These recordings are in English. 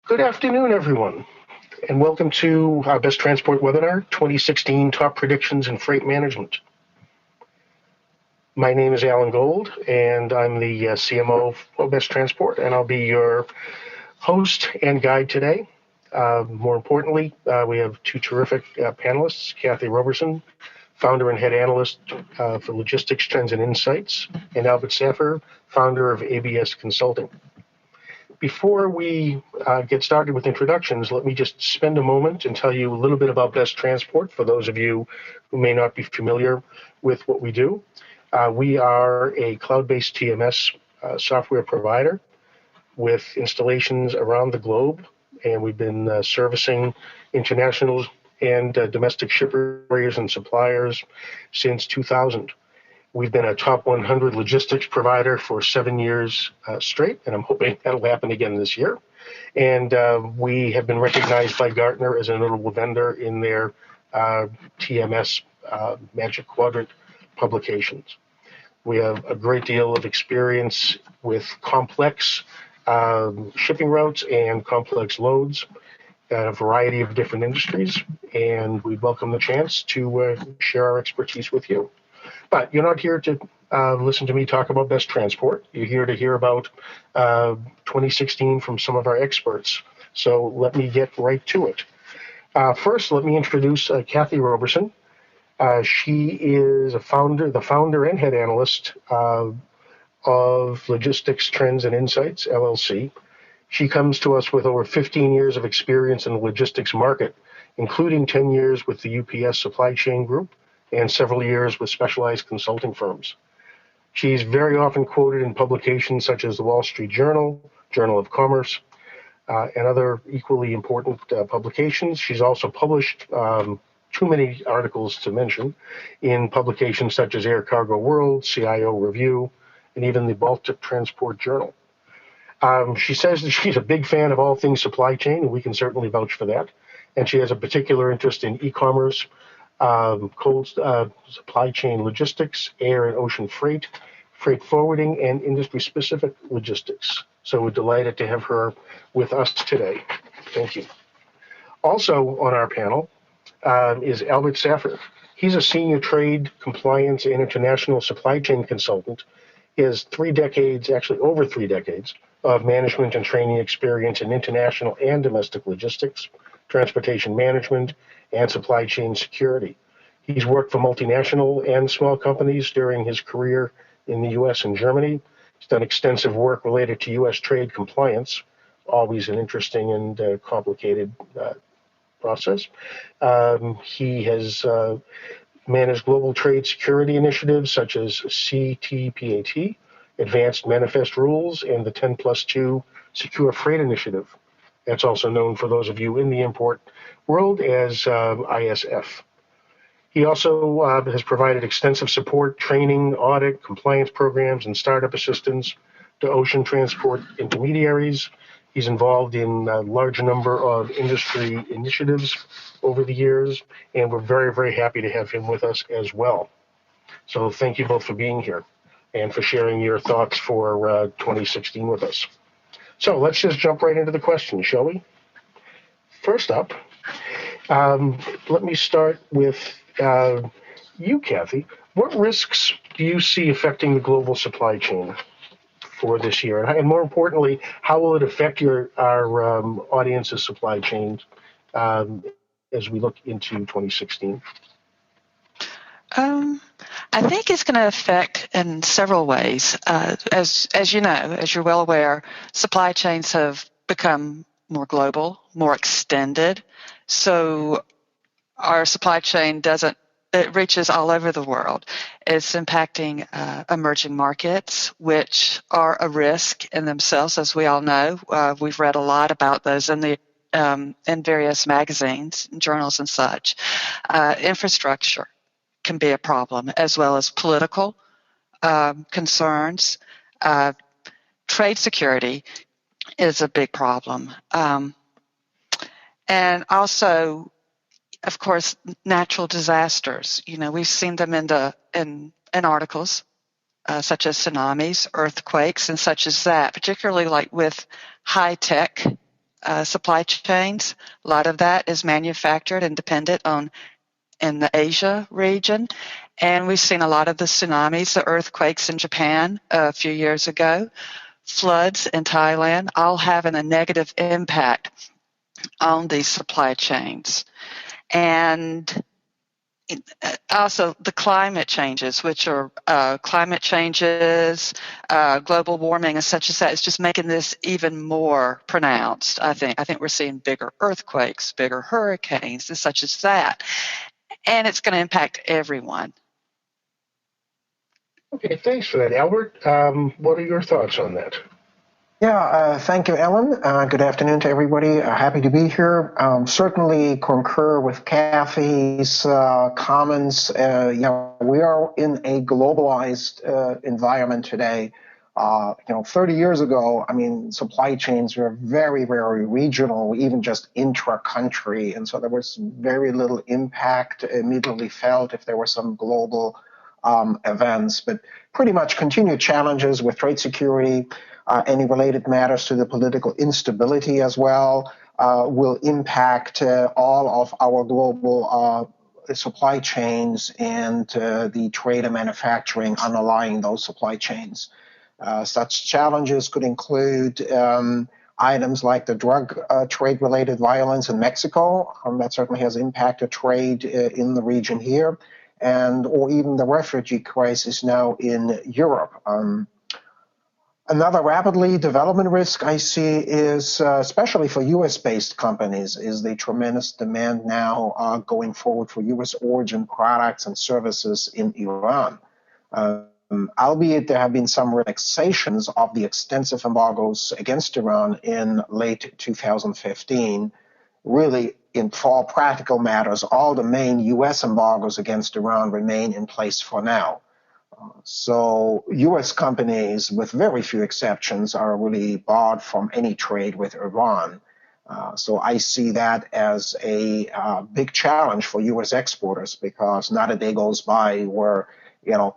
Good afternoon, everyone, and welcome to our Best Transport webinar, 2016 Top Predictions in Freight Management. My name is Alan Gold, and I'm the CMO of Best Transport, and I'll be your host and guide today. More importantly, we have two terrific panelists, Cathy Roberson, founder and head analyst for Logistics Trends and Insights, and Albert Saphir, founder of ABS Consulting. Before we get started with introductions, let me just spend a moment and tell you a little bit about Best Transport for those of you who may not be familiar with what we do. We are a cloud-based TMS software provider with installations around the globe, and we've been servicing international and domestic shippers and suppliers since 2000. We've been a top 100 logistics provider for 7 years straight, and I'm hoping that'll happen again this year. And we have been recognized by Gartner as a notable vendor in their TMS Magic Quadrant publications. We have a great deal of experience with complex shipping routes and complex loads at a variety of different industries, and we welcome the chance to share our expertise with you. But you're not here to listen to me talk about Best Transport. You're here to hear about 2016 from some of our experts. So let me get right to it. First, let me introduce Cathy Roberson. She is the founder and head analyst of Logistics Trends and Insights, LLC. She comes to us with over 15 years of experience in the logistics market, including 10 years with the UPS supply chain group and several years with specialized consulting firms. She's very often quoted in publications such as the Wall Street Journal, Journal of Commerce, and other equally important publications. She's also published too many articles to mention in publications such as Air Cargo World, CIO Review, and even the Baltic Transport Journal. She says that she's a big fan of all things supply chain, and we can certainly vouch for that. And she has a particular interest in e-commerce, cold supply chain logistics, air and ocean freight, freight forwarding, and industry-specific logistics. So we're delighted to have her with us today. Thank you. Also on our panel is Albert Saphir. He's a senior trade, compliance, and international supply chain consultant. He has 3 decades, actually over 3 decades, of management and training experience in international and domestic logistics, transportation management, and supply chain security. He's worked for multinational and small companies during his career in the U.S. and Germany. He's done extensive work related to U.S. trade compliance, always an interesting and complicated process. He has managed global trade security initiatives such as CTPAT, Advanced Manifest Rules, and the 10+2 Secure Freight Initiative. That's also known for those of you in the import world as ISF. He also has provided extensive support, training, audit, compliance programs, and startup assistance to ocean transport intermediaries. He's involved in a large number of industry initiatives over the years, and we're very, very happy to have him with us as well. So thank you both for being here and for sharing your thoughts for 2016 with us. So let's just jump right into the questions, shall we? First up, let me start with you, Cathy. What risks do you see affecting the global supply chain for this year? And more importantly, how will it affect our audience's supply chains as we look into 2016? I think it's going to affect in several ways. As you know, as you're well aware, supply chains have become more global, more extended. So our supply chain it reaches all over the world. It's impacting emerging markets, which are a risk in themselves, as we all know. We've read a lot about those in various magazines, journals, and such. Infrastructure can be a problem, as well as political concerns. Trade security is a big problem. And also, of course, natural disasters. You know, we've seen them in articles, such as tsunamis, earthquakes, and such as that, particularly like with high-tech supply chains. A lot of that is manufactured and dependent on in the Asia region. And we've seen a lot of the tsunamis, the earthquakes in Japan a few years ago, floods in Thailand, all having a negative impact on these supply chains. And also the climate changes, which are climate changes, global warming, and such as that, is just making this even more pronounced. I think we're seeing bigger earthquakes, bigger hurricanes, and such as that, and it's going to impact everyone. Okay, thanks for that, Albert. What are your thoughts on that? Yeah, thank you, Ellen. Good afternoon to everybody. Happy to be here. Certainly concur with Cathy's comments. We are in a globalized environment today. 30 years ago, supply chains were very, very regional, even just intra-country, and so there was very little impact immediately felt if there were some global events. But pretty much continued challenges with trade security. Any related matters to the political instability as well will impact all of our global supply chains and the trade and manufacturing underlying those supply chains. Such challenges could include items like the drug trade-related violence in Mexico. That certainly has impacted trade in the region here, or even the refugee crisis now in Europe. Another rapidly development risk I see is, especially for U.S.-based companies, is the tremendous demand now going forward for U.S. origin products and services in Iran. Albeit there have been some relaxations of the extensive embargoes against Iran in late 2015, really, for all practical matters, all the main U.S. embargoes against Iran remain in place for now. So U.S. companies, with very few exceptions, are really barred from any trade with Iran. So I see that as a big challenge for U.S. exporters, because not a day goes by where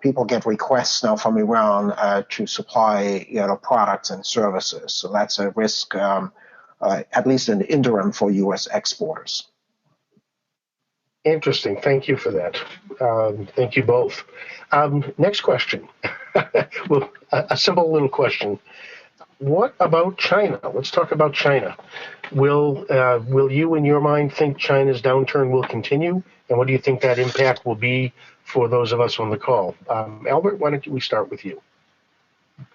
people get requests now from Iran to supply products and services. So that's a risk, at least in the interim, for U.S. exporters. Interesting. Thank you for that. Thank you both. Next question. Well, a simple little question. What about China? Let's talk about China. Will you, in your mind, think China's downturn will continue? And what do you think that impact will be for those of us on the call? Albert, why don't we start with you?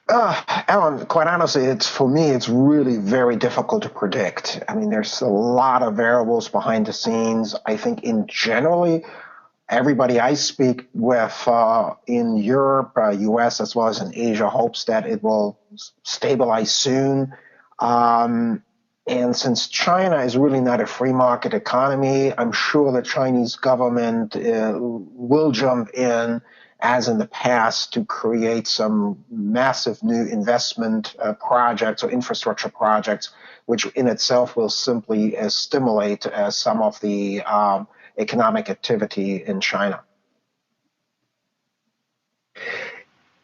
Alan, quite honestly, for me, it's really very difficult to predict. There's a lot of variables behind the scenes. I think generally, everybody I speak with in Europe, US, as well as in Asia, hopes that it will stabilize soon. And since China is really not a free market economy, I'm sure the Chinese government will jump in, as in the past, to create some massive new investment projects or infrastructure projects, which in itself will simply stimulate some of the economic activity in China.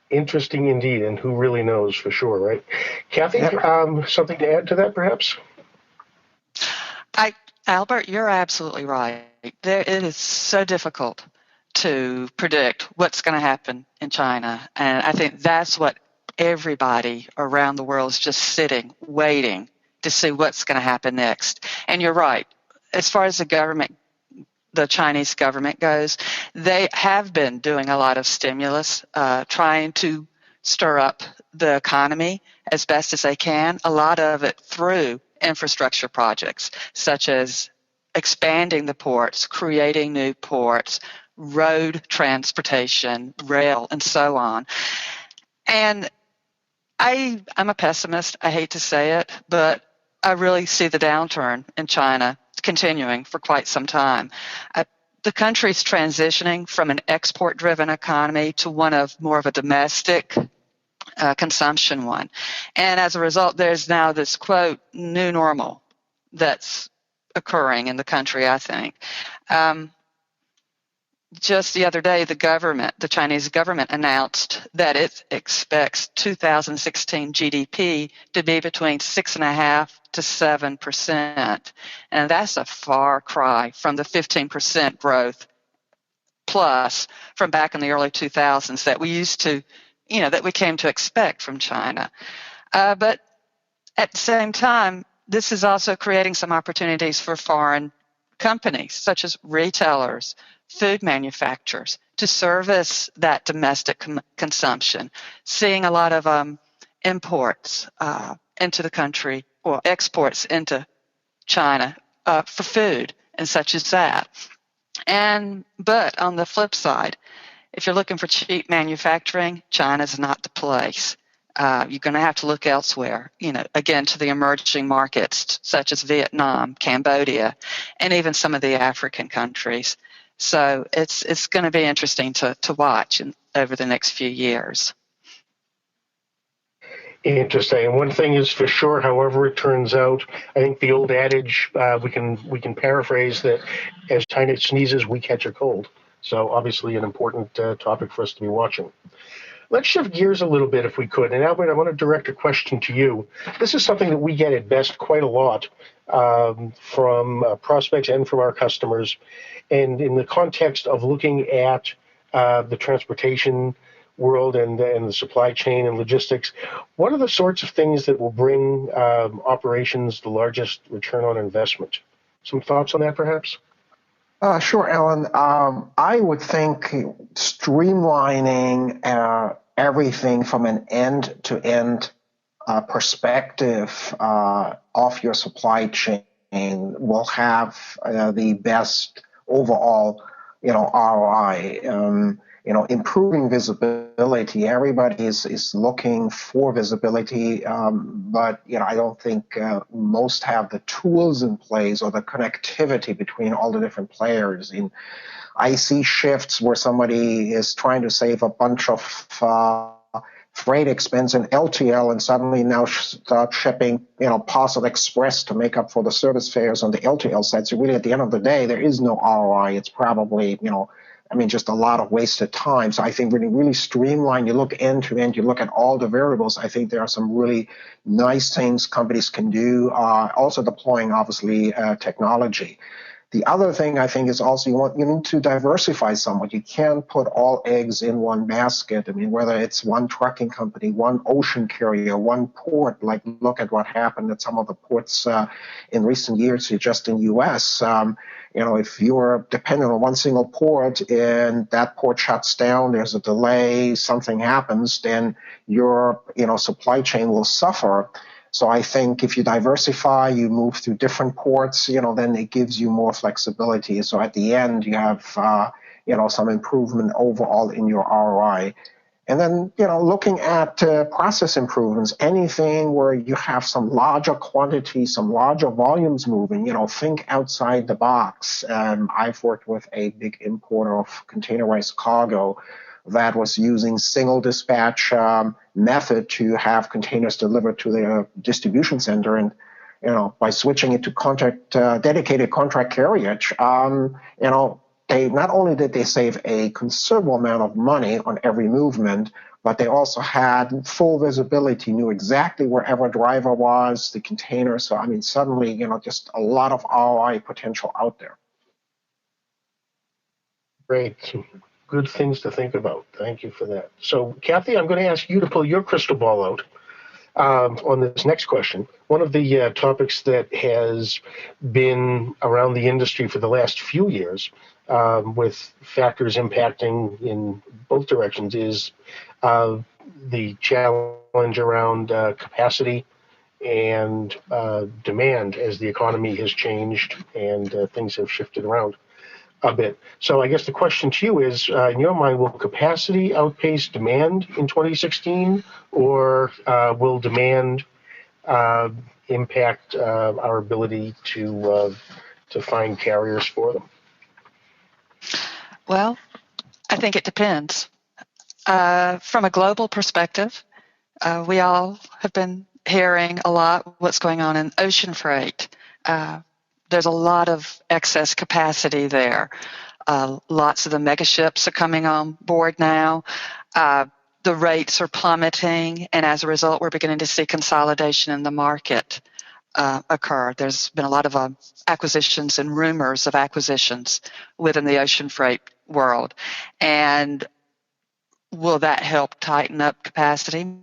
Interesting indeed, and who really knows for sure, right? Cathy, something to add to that, perhaps? Albert, you're absolutely right. It is so difficult to predict what's going to happen in China, and I think that's what everybody around the world is just sitting, waiting to see what's going to happen next. And you're right. As far as the Chinese government goes, they have been doing a lot of stimulus, trying to stir up the economy as best as they can, a lot of it through infrastructure projects, such as expanding the ports, creating new ports, road transportation, rail, and so on. And I'm a pessimist. I hate to say it, but I really see the downturn in China continuing for quite some time. The country's transitioning from an export-driven economy to one of more of a domestic consumption one. And as a result, there's now this, quote, new normal that's occurring in the country, I think. just the other day, the Chinese government announced that it expects 2016 GDP to be between 6.5% to 7%. And that's a far cry from the 15% growth plus from back in the early 2000s that we used to, that we came to expect from China. But at the same time, this is also creating some opportunities for foreign companies, such as retailers, food manufacturers, to service that domestic consumption, seeing a lot of imports into the country or exports into China for food and such as that. But on the flip side, if you're looking for cheap manufacturing, China's not the place. You're going to have to look elsewhere, again, to the emerging markets such as Vietnam, Cambodia, and even some of the African countries. So it's going to be interesting to watch over the next few years. Interesting. And one thing is for sure, however it turns out, I think the old adage we can paraphrase that: as China sneezes, we catch a cold. So obviously, an important topic for us to be watching. Let's shift gears a little bit if we could. And Albert, I want to direct a question to you. This is something that we get at Best quite a lot from prospects and from our customers. And in the context of looking at the transportation world and the supply chain and logistics, what are the sorts of things that will bring operations the largest return on investment? Some thoughts on that, perhaps? Sure, Alan. I would think streamlining everything from an end-to-end perspective of your supply chain will have the best overall, ROI. Improving visibility. Everybody is looking for visibility, but I don't think most have the tools in place or the connectivity between all the different players. I see shifts where somebody is trying to save a bunch of freight expense in LTL and suddenly now start shipping, Parcel Express to make up for the service fares on the LTL side. So really, at the end of the day, there is no ROI. It's probably, just a lot of wasted time. So I think when you really streamline, you look end to end, you look at all the variables, I think there are some really nice things companies can do, also deploying, obviously, technology. The other thing I think is also you need to diversify somewhat. You can't put all eggs in one basket. Whether it's one trucking company, one ocean carrier, one port, like look at what happened at some of the ports in recent years just in the U.S. If you're dependent on one single port and that port shuts down, there's a delay, something happens, then your supply chain will suffer. So I think if you diversify, you move through different ports, then it gives you more flexibility. So at the end, you have, some improvement overall in your ROI. And then, looking at process improvements, anything where you have some larger quantities, some larger volumes moving, think outside the box. I've worked with a big importer of containerized cargo that was using single dispatch method to have containers delivered to their distribution center. And, by switching it to dedicated contract carriage, they not only did they save a considerable amount of money on every movement, but they also had full visibility, knew exactly where every driver was, the container. So, suddenly, just a lot of ROI potential out there. Great. Some good things to think about. Thank you for that. So, Cathy, I'm going to ask you to pull your crystal ball out on this next question. One of the topics that has been around the industry for the last few years, with factors impacting in both directions, is the challenge around capacity and demand as the economy has changed and things have shifted around a bit. So I guess the question to you is, in your mind, will capacity outpace demand in 2016, or will demand impact our ability to find carriers for them? Well, I think it depends. From a global perspective, we all have been hearing a lot what's going on in ocean freight. There's a lot of excess capacity there. Lots of the mega ships are coming on board now. The rates are plummeting, and as a result, we're beginning to see consolidation in the market occur. There's been a lot of acquisitions and rumors of acquisitions within the ocean freight world. And will that help tighten up capacity?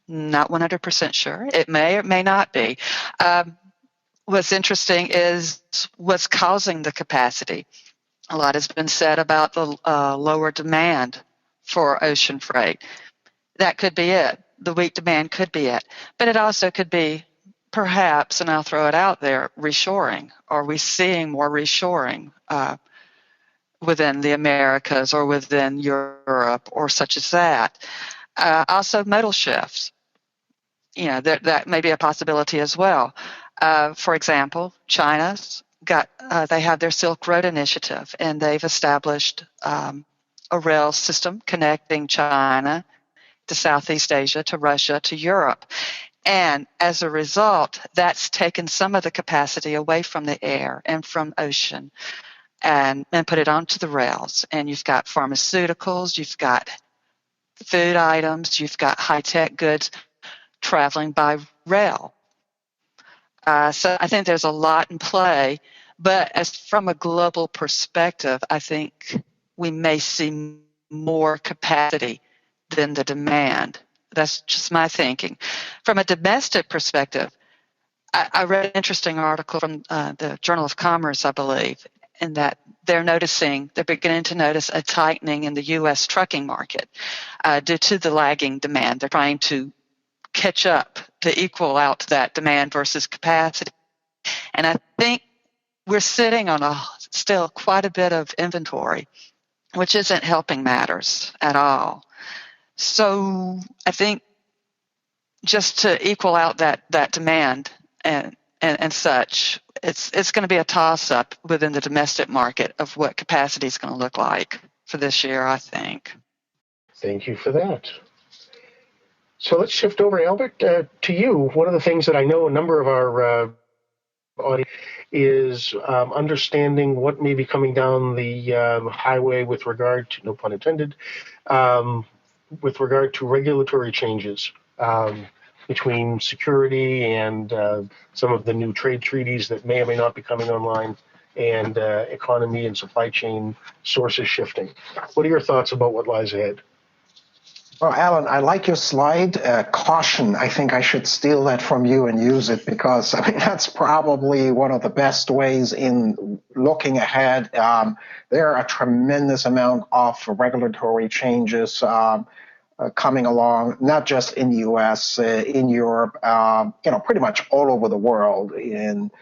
Not 100% sure. It may or may not be. What's interesting is what's causing the capacity. A lot has been said about the lower demand for ocean freight. That could be it. The weak demand could be it. But it also could be perhaps, and I'll throw it out there, reshoring. Are we seeing more reshoring within the Americas or within Europe or such as that? Also, modal shifts. That may be a possibility as well. For example, China's they have their Silk Road Initiative, and they've established a rail system connecting China to Southeast Asia, to Russia, to Europe. And as a result, that's taken some of the capacity away from the air and from ocean and put it onto the rails. And you've got pharmaceuticals, you've got food items, you've got high-tech goods traveling by rail. So I think there's a lot in play. But as from a global perspective, I think we may see more capacity than the demand. That's just my thinking. From a domestic perspective, I read an interesting article from the Journal of Commerce, I believe, in that they're beginning to notice a tightening in the U.S. trucking market due to the lagging demand. They're trying to catch up to equal out that demand versus capacity. And I think we're sitting on still quite a bit of inventory, which isn't helping matters at all. So I think just to equal out that demand and such, it's going to be a toss-up within the domestic market of what capacity is going to look like for this year, I think. Thank you for that. So let's shift over, Albert, to you. One of the things that I know a number of our audience is understanding what may be coming down the highway with regard to, no pun intended, with regard to regulatory changes between security and some of the new trade treaties that may or may not be coming online, and economy and supply chain sources shifting. What are your thoughts about what lies ahead? Well, Alan, I like your slide. Caution. I think I should steal that from you and use it because that's probably one of the best ways in looking ahead. There are a tremendous amount of regulatory changes coming along, not just in the U.S., in Europe, pretty much all over the world. And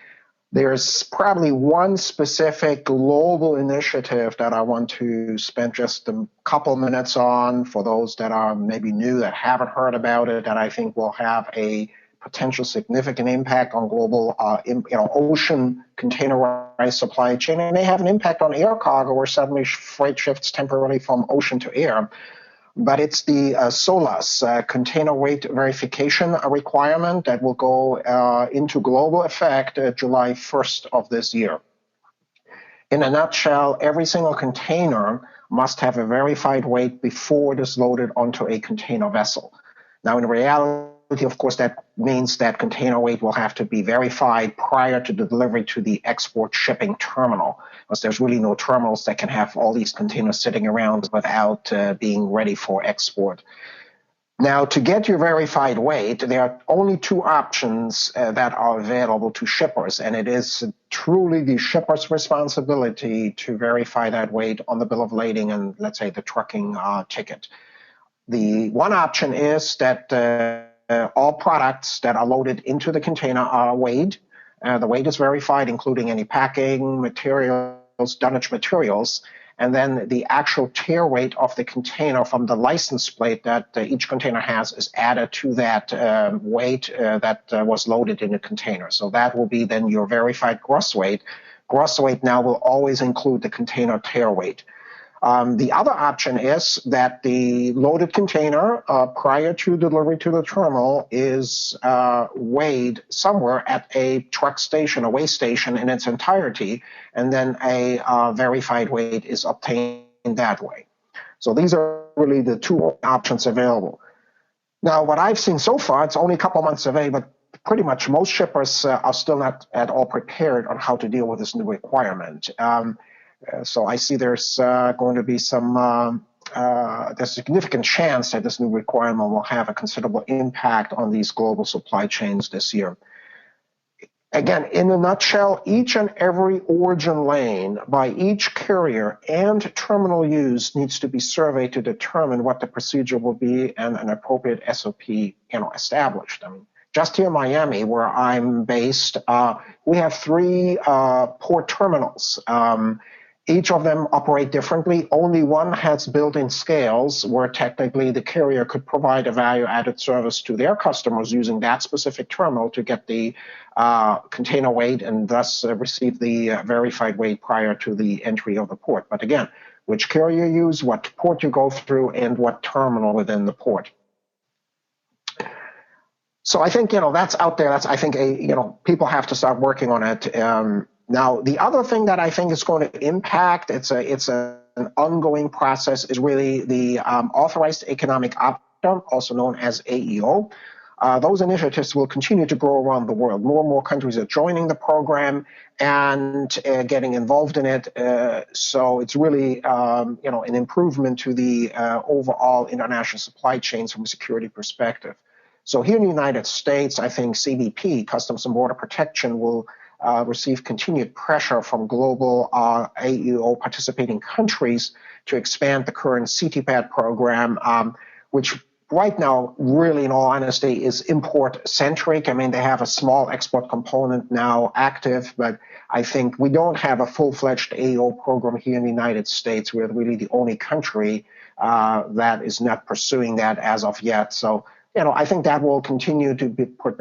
there's probably one specific global initiative that I want to spend just a couple minutes on for those that are maybe new, that haven't heard about it, that I think will have a potential significant impact on global ocean containerized supply chain, and may have an impact on air cargo where suddenly freight shifts temporarily from ocean to air. But it's the SOLAS, container weight verification requirement that will go into global effect July 1st of this year. In a nutshell, every single container must have a verified weight before it is loaded onto a container vessel. Now, in reality, of course, that means that container weight will have to be verified prior to the delivery to the export shipping terminal, because there's really no terminals that can have all these containers sitting around without being ready for export. Now, to get your verified weight, there are only two options that are available to shippers, and it is truly the shipper's responsibility to verify that weight on the bill of lading and, let's say, the trucking ticket. The one option is that all products that are loaded into the container are weighed. The weight is verified, including any packing materials, dunnage materials, and then the actual tear weight of the container from the license plate that each container has is added to that weight that was loaded in the container. So that will be then your verified gross weight. Gross weight now will always include the container tear weight. The other option is that the loaded container prior to delivery to the terminal is weighed somewhere at a truck station, a weigh station in its entirety, and then a verified weight is obtained that way. So these are really the two options available. Now, what I've seen so far, it's only a couple months away, but pretty much most shippers are still not at all prepared on how to deal with this new requirement. So I see there's going to be there's a significant chance that this new requirement will have a considerable impact on these global supply chains this year. Again, in a nutshell, each and every origin lane by each carrier and terminal use needs to be surveyed to determine what the procedure will be and an appropriate SOP, established. I mean, just here in Miami, where I'm based, we have 3 port terminals. Each of them operate differently. Only one has built-in scales where technically the carrier could provide a value-added service to their customers using that specific terminal to get the container weight and thus receive the verified weight prior to the entry of the port. But again, which carrier you use, what port you go through, and what terminal within the port. So I think, that's out there. That's, I think, people have to start working on it. Now, the other thing that I think is going to impact, it's an ongoing process, is really the Authorized Economic Operator, also known as AEO. Those initiatives will continue to grow around the world. More and more countries are joining the program and getting involved in it. So it's really, an improvement to the overall international supply chains from a security perspective. So here in the United States, I think CBP, Customs and Border Protection, will receive continued pressure from global AEO participating countries to expand the current CTPAT program, which right now, really, in all honesty, is import-centric. I mean, they have a small export component now active, but I think we don't have a full-fledged AEO program here in the United States. We're really the only country that is not pursuing that as of yet. So, I think that will continue to be put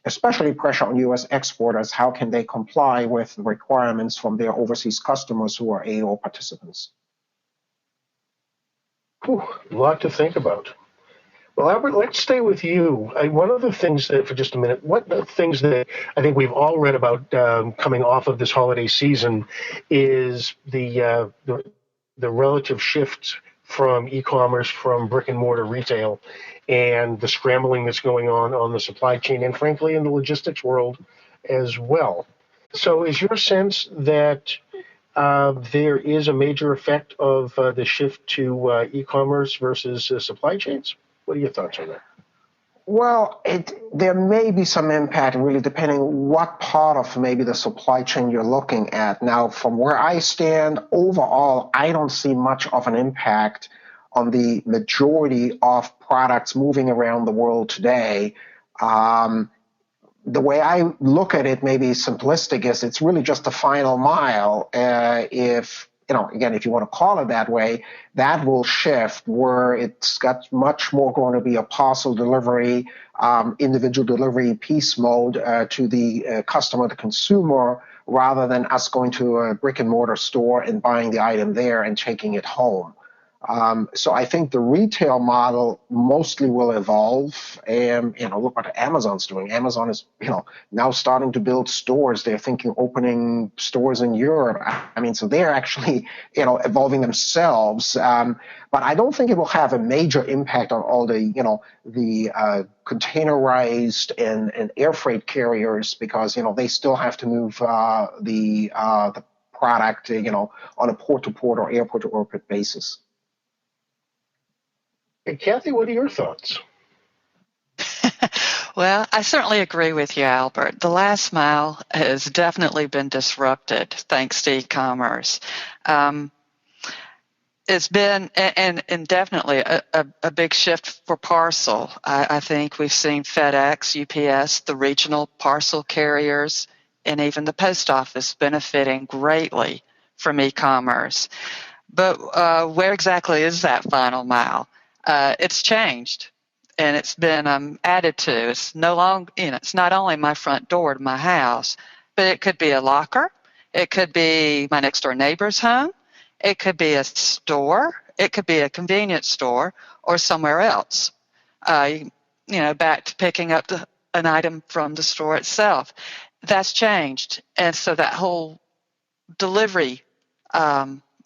especially pressure on U.S. exporters. How can they comply with the requirements from their overseas customers who are AEO participants? Whew, a lot to think about. Well, Albert, let's stay with you. One of the things that, for just a minute, one of the things that I think we've all read about coming off of this holiday season is the relative shift from e-commerce, from brick and mortar retail, and the scrambling that's going on the supply chain and frankly in the logistics world as well. So is your sense that there is a major effect of the shift to e-commerce versus supply chains? What are your thoughts on that? Well, there may be some impact, really, depending what part of maybe the supply chain you're looking at. Now, from where I stand, overall, I don't see much of an impact on the majority of products moving around the world today. The way I look at it, maybe simplistic, is it's really just the final mile. If you want to call it that way, that will shift where it's got much more going to be a parcel delivery, individual delivery piece mode to the customer, the consumer, rather than us going to a brick and mortar store and buying the item there and taking it home. So I think the retail model mostly will evolve. And, look what Amazon's doing. Amazon is, now starting to build stores. They're thinking opening stores in Europe. I mean, so they're actually, evolving themselves. But I don't think it will have a major impact on all the, the containerized and air freight carriers because, they still have to move the product, on a port-to-port or airport-to-airport basis. Hey, Cathy, what are your thoughts? Well, I certainly agree with you, Albert. The last mile has definitely been disrupted thanks to e-commerce. It's been and definitely a big shift for parcel. I think we've seen FedEx, UPS, the regional parcel carriers, and even the post office benefiting greatly from e-commerce. But where exactly is that final mile? It's changed, and it's been added to. It's no longer, it's not only my front door to my house, but it could be a locker. It could be my next door neighbor's home. It could be a store, it could be a convenience store, or somewhere else. Back to picking up an item from the store itself. That's changed. And so that whole delivery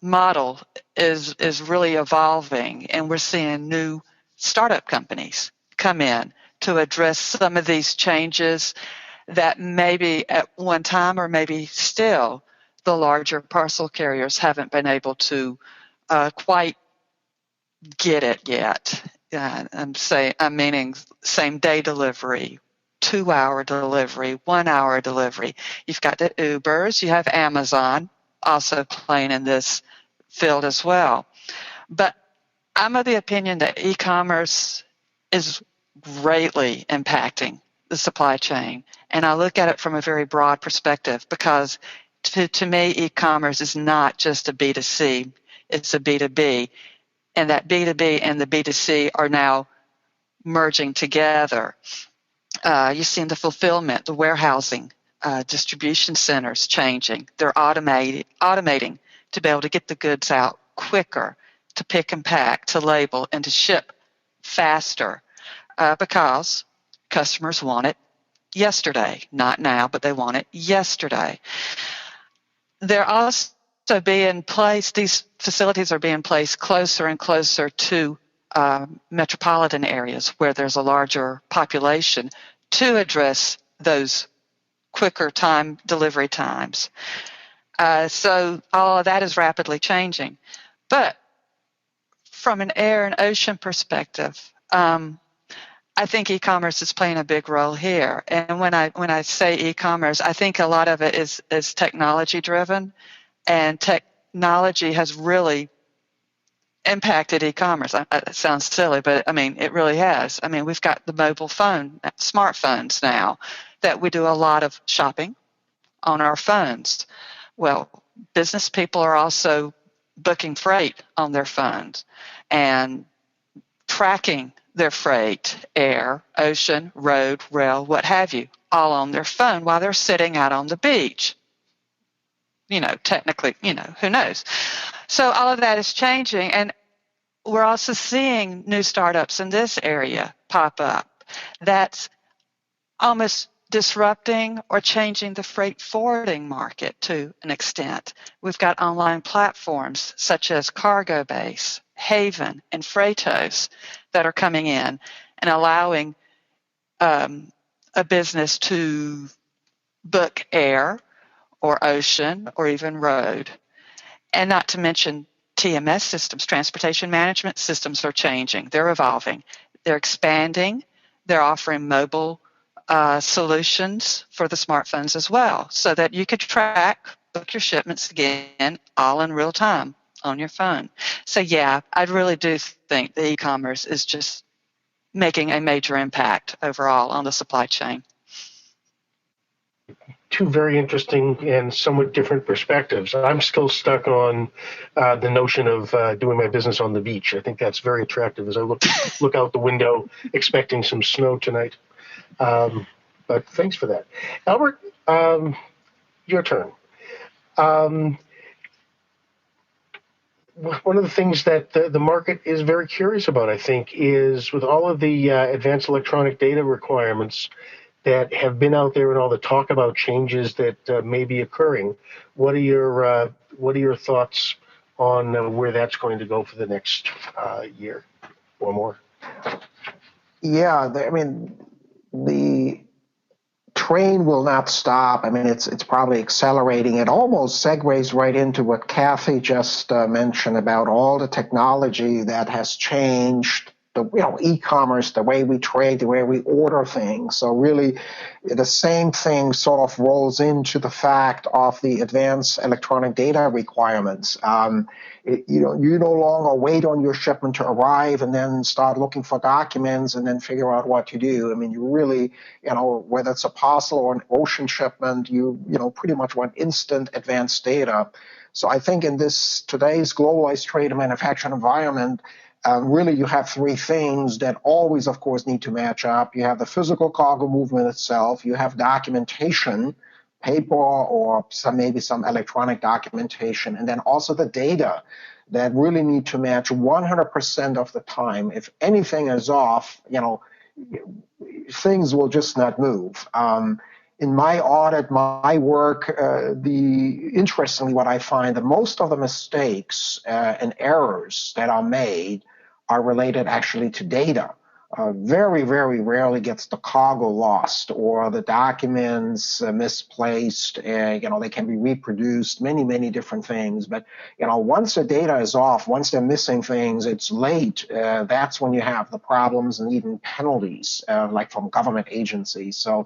model is really evolving, and we're seeing new startup companies come in to address some of these changes that maybe at one time or maybe still the larger parcel carriers haven't been able to quite get it yet. I'm meaning same day delivery, 2-hour delivery, 1-hour delivery. You've got the Ubers, you have Amazon also playing in this field as well. But I'm of the opinion that e-commerce is greatly impacting the supply chain. And I look at it from a very broad perspective because to me, e-commerce is not just a B2C, it's a B2B. And that B2B and the B2C are now merging together. You've seen the fulfillment, the warehousing, distribution centers changing. They're automating to be able to get the goods out quicker, to pick and pack, to label, and to ship faster because customers want it yesterday. Not now, but they want it yesterday. They're also being placed, these facilities are being placed closer and closer to metropolitan areas where there's a larger population to address those quicker time delivery times. So all of that is rapidly changing. But from an air and ocean perspective, I think e-commerce is playing a big role here. And when I say e-commerce, I think a lot of it is technology driven, and technology has really impacted e-commerce. It sounds silly, but I mean, it really has. I mean, we've got the mobile phone, smartphones now, that we do a lot of shopping on our phones. Well, business people are also booking freight on their phones and tracking their freight, air, ocean, road, rail, what have you, all on their phone while they're sitting out on the beach. Technically, who knows? So all of that is changing, and we're also seeing new startups in this area pop up that's almost disrupting or changing the freight forwarding market to an extent. We've got online platforms such as CargoBase, Haven, and Freightos that are coming in and allowing a business to book air or ocean or even road. And not to mention TMS systems, transportation management systems are changing. They're evolving. They're expanding. They're offering mobile solutions for the smartphones as well, so that you could book your shipments again, all in real time on your phone. So yeah, I really do think the e-commerce is just making a major impact overall on the supply chain. Two very interesting and somewhat different perspectives. I'm still stuck on the notion of doing my business on the beach. I think that's very attractive as I look out the window expecting some snow tonight. But thanks for that. Albert, your turn. One of the things that the market is very curious about, I think, is with all of the advanced electronic data requirements that have been out there and all the talk about changes that may be occurring. What are your thoughts on where that's going to go for the next year or more? Yeah, the train will not stop. I mean, it's probably accelerating. It almost segues right into what Cathy just mentioned about all the technology that has changed e-commerce, the way we trade, the way we order things. So really, the same thing sort of rolls into the fact of the advanced electronic data requirements. You no longer wait on your shipment to arrive and then start looking for documents and then figure out what to do. I mean, you really, whether it's a parcel or an ocean shipment, you pretty much want instant advanced data. So I think in today's globalized trade and manufacturing environment, really, you have three things that always, of course, need to match up. You have the physical cargo movement itself. You have documentation paper or maybe some electronic documentation, and then also the data that really need to match 100% of the time. If anything is off, things will just not move. In my audit, my work, interestingly, what I find that most of the mistakes and errors that are made are related actually to data. Very, very rarely gets the cargo lost or the documents misplaced. They can be reproduced, many, many different things. But, once the data is off, once they're missing things, it's late. That's when you have the problems and even penalties, like from government agencies. So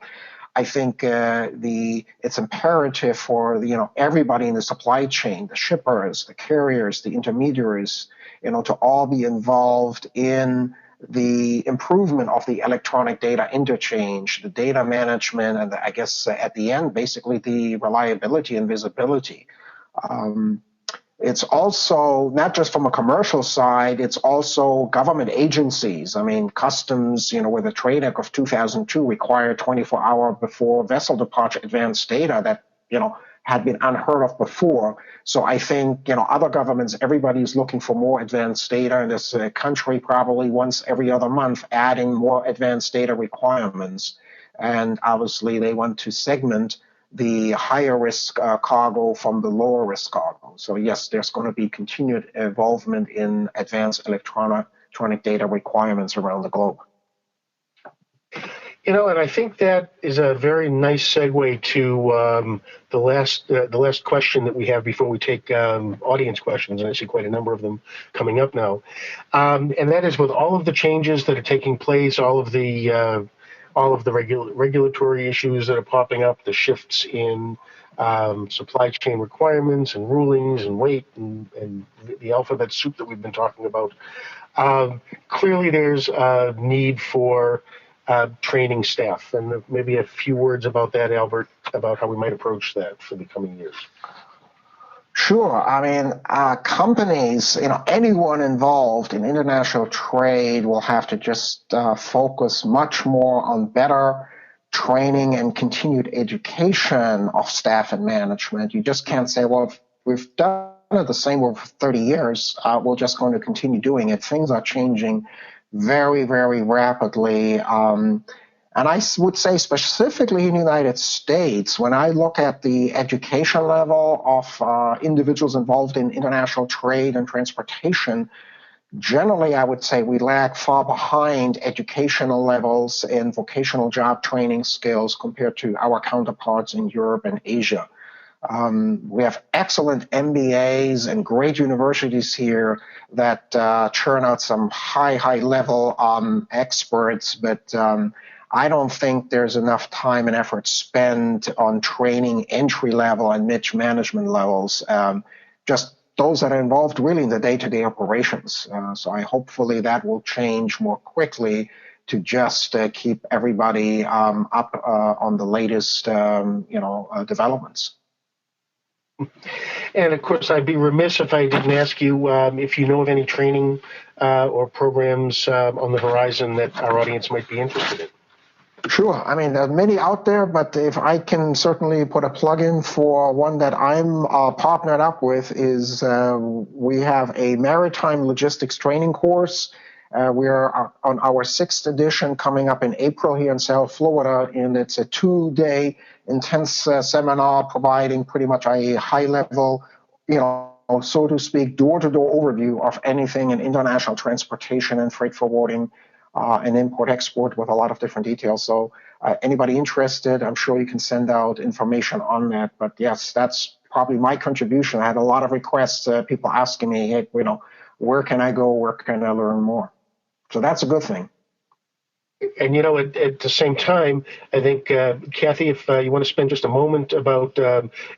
I think it's imperative for everybody in the supply chain, the shippers, the carriers, the intermediaries, to all be involved in the improvement of the electronic data interchange, the data management, and I guess at the end, basically the reliability and visibility. It's also not just from a commercial side, it's also government agencies. I mean, customs, with the Trade Act of 2002 required 24-hour before vessel departure advanced data that, had been unheard of before. So I think, other governments, everybody's looking for more advanced data in this country, probably once every other month, adding more advanced data requirements. And obviously they want to segment the higher risk cargo from the lower risk cargo. So yes, there's going to be continued involvement in advanced electronic data requirements around the globe. And I think that is a very nice segue to the last question that we have before we take audience questions, and I see quite a number of them coming up now. And that is, with all of the changes that are taking place, all of the regulatory issues that are popping up, the shifts in supply chain requirements and rulings and weight and the alphabet soup that we've been talking about. Clearly, there's a need for training staff, and maybe a few words about that, Albert, about how we might approach that for the coming years. Sure. I mean, companies, anyone involved in international trade will have to just focus much more on better training and continued education of staff and management. You just can't say, well, if we've done it the same way for 30 years, we're just going to continue doing it. Things are changing very, very rapidly. And I would say specifically in the United States, when I look at the education level of individuals involved in international trade and transportation, generally I would say we lag far behind educational levels and vocational job training skills compared to our counterparts in Europe and Asia. We have excellent MBAs and great universities here that churn out some high level experts, but I don't think there's enough time and effort spent on training entry level and mid management levels, just those that are involved really in the day-to-day operations. So hopefully that will change more quickly to just keep everybody up on the latest developments. And of course, I'd be remiss if I didn't ask you if you know of any training or programs on the horizon that our audience might be interested in. Sure. I mean, there are many out there, but if I can certainly put a plug in for one that I'm partnered up with is we have a maritime logistics training course. We are on our 6th edition coming up in April here in South Florida, and it's a 2-day intense seminar providing pretty much a high-level, so to speak, door-to-door overview of anything in international transportation and freight forwarding and import-export with a lot of different details. So anybody interested, I'm sure you can send out information on that. But yes, that's probably my contribution. I had a lot of requests, people asking me, hey, where can I go? Where can I learn more? So that's a good thing. And, at the same time, I think, Cathy, if you want to spend just a moment about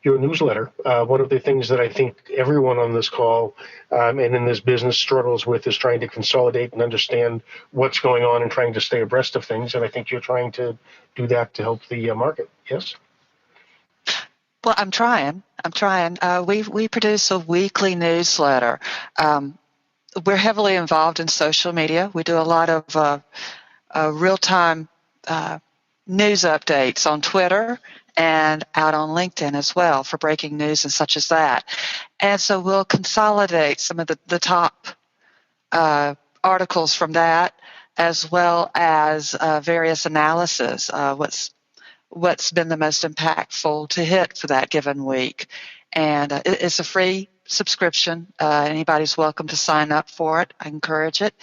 your newsletter, one of the things that I think everyone on this call and in this business struggles with is trying to consolidate and understand what's going on and trying to stay abreast of things. And I think you're trying to do that to help the market. Yes? Well, I'm trying. We produce a weekly newsletter. We're heavily involved in social media. We do a lot of real-time news updates on Twitter and out on LinkedIn as well for breaking news and such as that. And so we'll consolidate some of the top articles from that, as well as various analysis. What's been the most impactful to hit for that given week, and it's a free subscription. Anybody's welcome to sign up for it. I encourage it,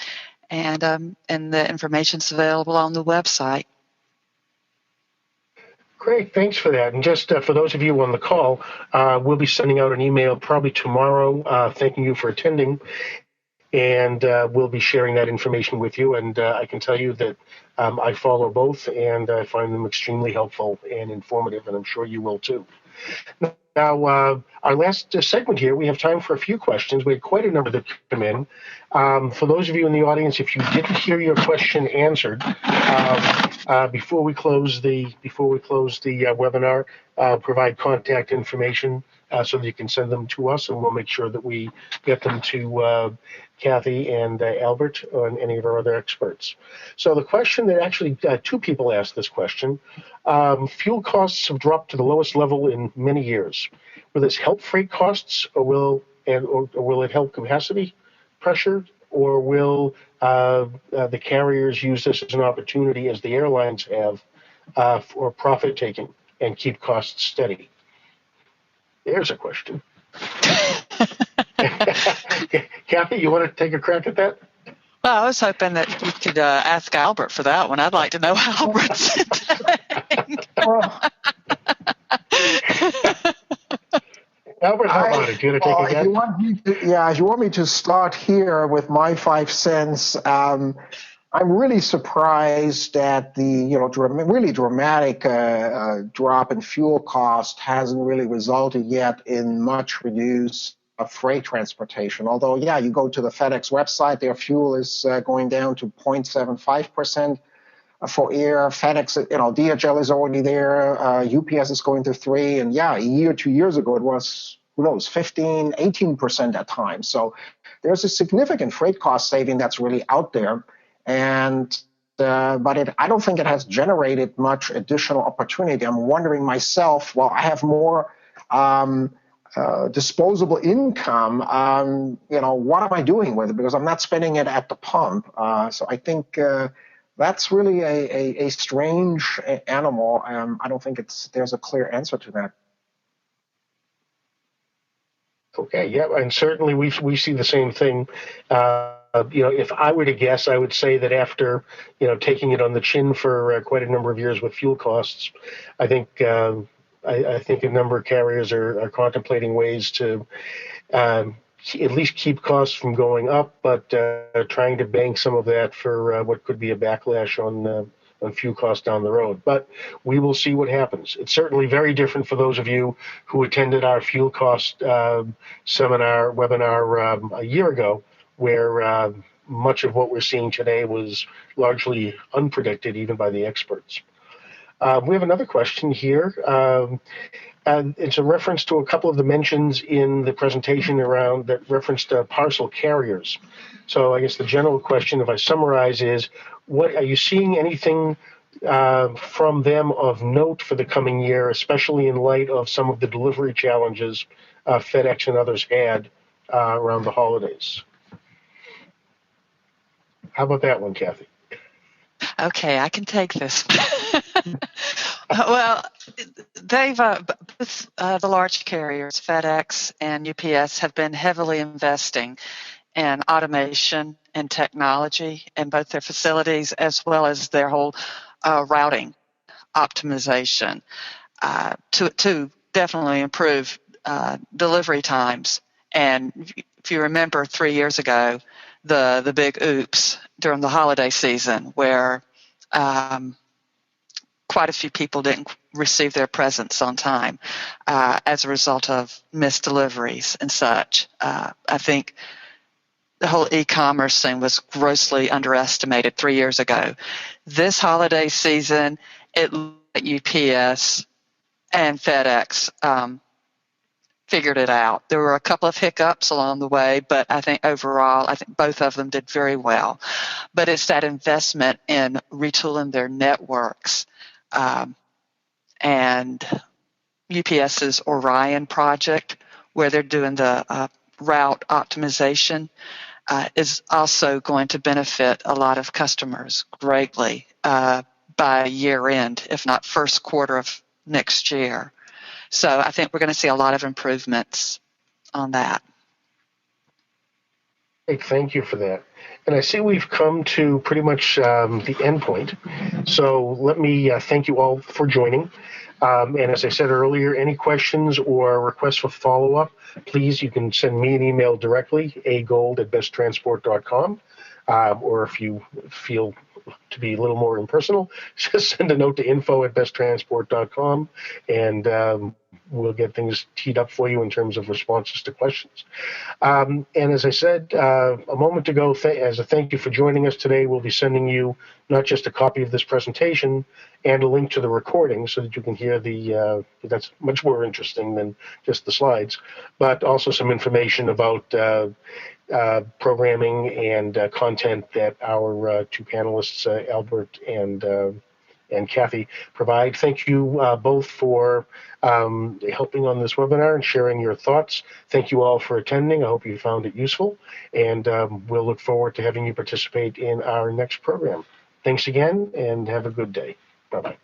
and the information's available on the website. Great, thanks for that. And just for those of you on the call, we'll be sending out an email probably tomorrow thanking you for attending, and we'll be sharing that information with you. And I can tell you that I follow both, and I find them extremely helpful and informative, and I'm sure you will too. Now, our last segment here, we have time for a few questions. We had quite a number that come in. For those of you in the audience, if you didn't hear your question answered before we close the webinar, provide contact information so that you can send them to us, and we'll make sure that we get them to Cathy and Albert and any of our other experts. So the question that actually two people asked this question. Fuel costs have dropped to the lowest level in many years. Will this help freight costs, or will it help capacity pressure, or will the carriers use this as an opportunity, as the airlines have, for profit taking and keep costs steady? There's a question. Cathy, you want to take a crack at that? Well, I was hoping that you could ask Albert for that one. I'd like to know how Albert's doing. Albert, how about it? Do you want to take a guess? If you want me to start here with my 5 cents, I'm really surprised that the really dramatic drop in fuel cost hasn't really resulted yet in much reduced freight transportation. Although, yeah, you go to the FedEx website, their fuel is going down to 0.75% for air. FedEx, DHL is already there. UPS is going to 3%. And yeah, a year, 2 years ago, it was, 15, 18% at times. So there's a significant freight cost saving that's really out there. And but I don't think it has generated much additional opportunity. I'm wondering myself, well, I have more disposable income, what am I doing with it? Because I'm not spending it at the pump. So I think that's really a strange animal. I don't think there's a clear answer to that. Okay, yeah, and certainly we see the same thing. If I were to guess, I would say that after taking it on the chin for quite a number of years with fuel costs, I think I think a number of carriers are contemplating ways to at least keep costs from going up, but trying to bank some of that for what could be a backlash on fuel costs down the road. But we will see what happens. It's certainly very different for those of you who attended our fuel cost webinar a year ago, where much of what we're seeing today was largely unpredicted, even by the experts. We have another question here, and it's a reference to a couple of the mentions in the presentation around that referenced parcel carriers. So I guess the general question, if I summarize, is what are you seeing anything from them of note for the coming year, especially in light of some of the delivery challenges FedEx and others had around the holidays? How about that one, Cathy? Okay, I can take this. Well, they've both the large carriers, FedEx and UPS, have been heavily investing in automation and technology in both their facilities as well as their whole routing optimization to definitely improve delivery times. And if you remember 3 years ago, the big oops during the holiday season where quite a few people didn't receive their presents on time as a result of missed deliveries and such. I think the whole e-commerce thing was grossly underestimated 3 years ago. This holiday season, UPS and FedEx figured it out. There were a couple of hiccups along the way, but I think overall, both of them did very well. But it's that investment in retooling their networks and UPS's Orion project, where they're doing the route optimization, is also going to benefit a lot of customers greatly by year end, if not first quarter of next year. So I think we're going to see a lot of improvements on that. Hey, thank you for that. And I see we've come to pretty much the end point. So let me thank you all for joining. And as I said earlier, any questions or requests for follow-up, please, you can send me an email directly, agold@besttransport.com. Or if you feel to be a little more impersonal, just send a note to info@besttransport.com, and we'll get things teed up for you in terms of responses to questions. And as I said a moment ago, as a thank you for joining us today, we'll be sending you not just a copy of this presentation and a link to the recording so that you can hear that's much more interesting than just the slides, but also some information about programming and content that our two panelists, Albert and Cathy, provide. Thank you both for helping on this webinar and sharing your thoughts. Thank you all for attending. I hope you found it useful, and we'll look forward to having you participate in our next program. Thanks again, and have a good day. Bye-bye.